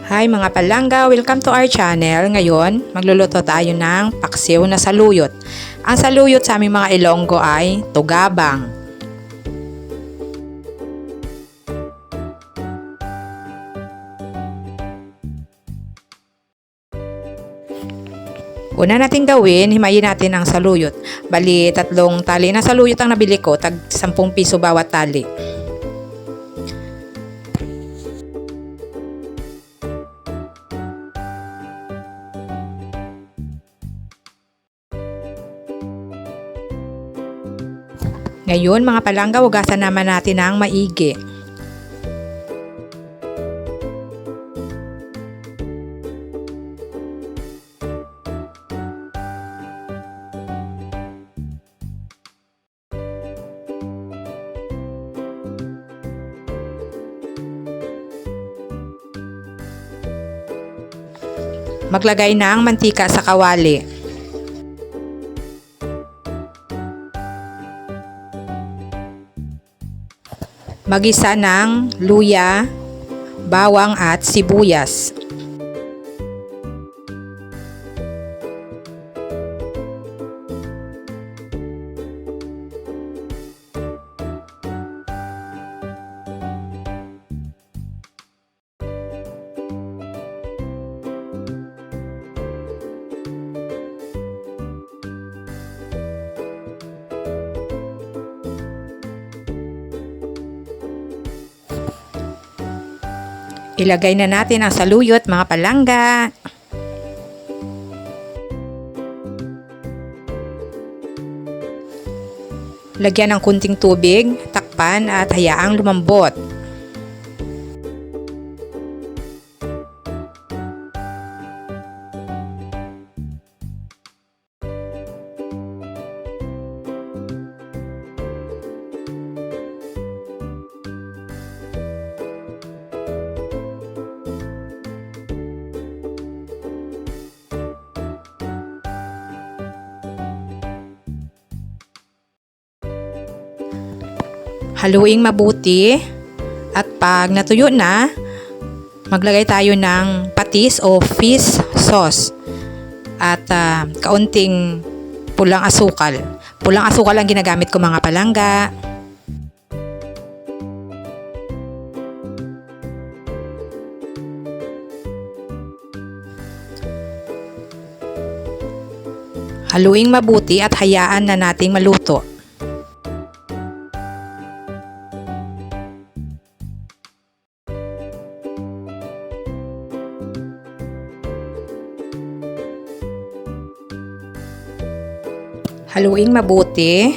Hi mga palangga, welcome to our channel. Ngayon, magluluto tayo ng paksiw na saluyot. Ang saluyot sa aming mga Ilonggo ay tugabang. Una nating gawin, himayin natin ang saluyot. Bali, 3 tali na saluyot ang nabili ko, tag 10 piso bawat tali. Ngayon mga palangga, hugasan naman natin ng maigi. Maglagay ng mantika sa kawali. Magisa ng luya, bawang at sibuyas. Ilagay na natin ang saluyot mga palangga. Lagyan ng kunting tubig, takpan at hayaang lumambot. Haluing mabuti at pag natuyo na, maglagay tayo ng patis o fish sauce at kaunting pulang asukal. Pulang asukal ang ginagamit ko mga palangga. Haluing mabuti at hayaan na nating maluto. Haluing mabuti.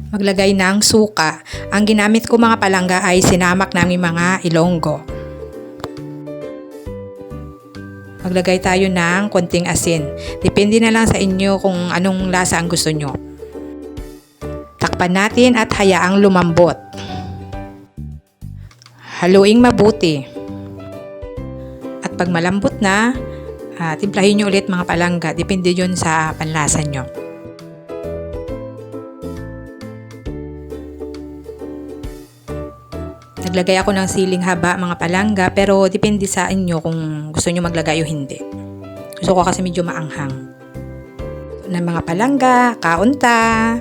Maglagay ng suka. Ang ginamit ko mga palangga ay sinamak namin mga Ilonggo. Maglagay tayo ng konting asin. Depende na lang sa inyo kung anong lasa ang gusto nyo. Takpan natin at hayaang lumambot. Haluing mabuti. Pag malambot na, timplahin nyo ulit mga palangga. Depende yun sa panlasa nyo. Naglagay ako ng siling haba mga palangga, pero depende sa inyo kung gusto nyo maglagay o hindi. Gusto ko kasi medyo maanghang. Na mga palangga, kaunta!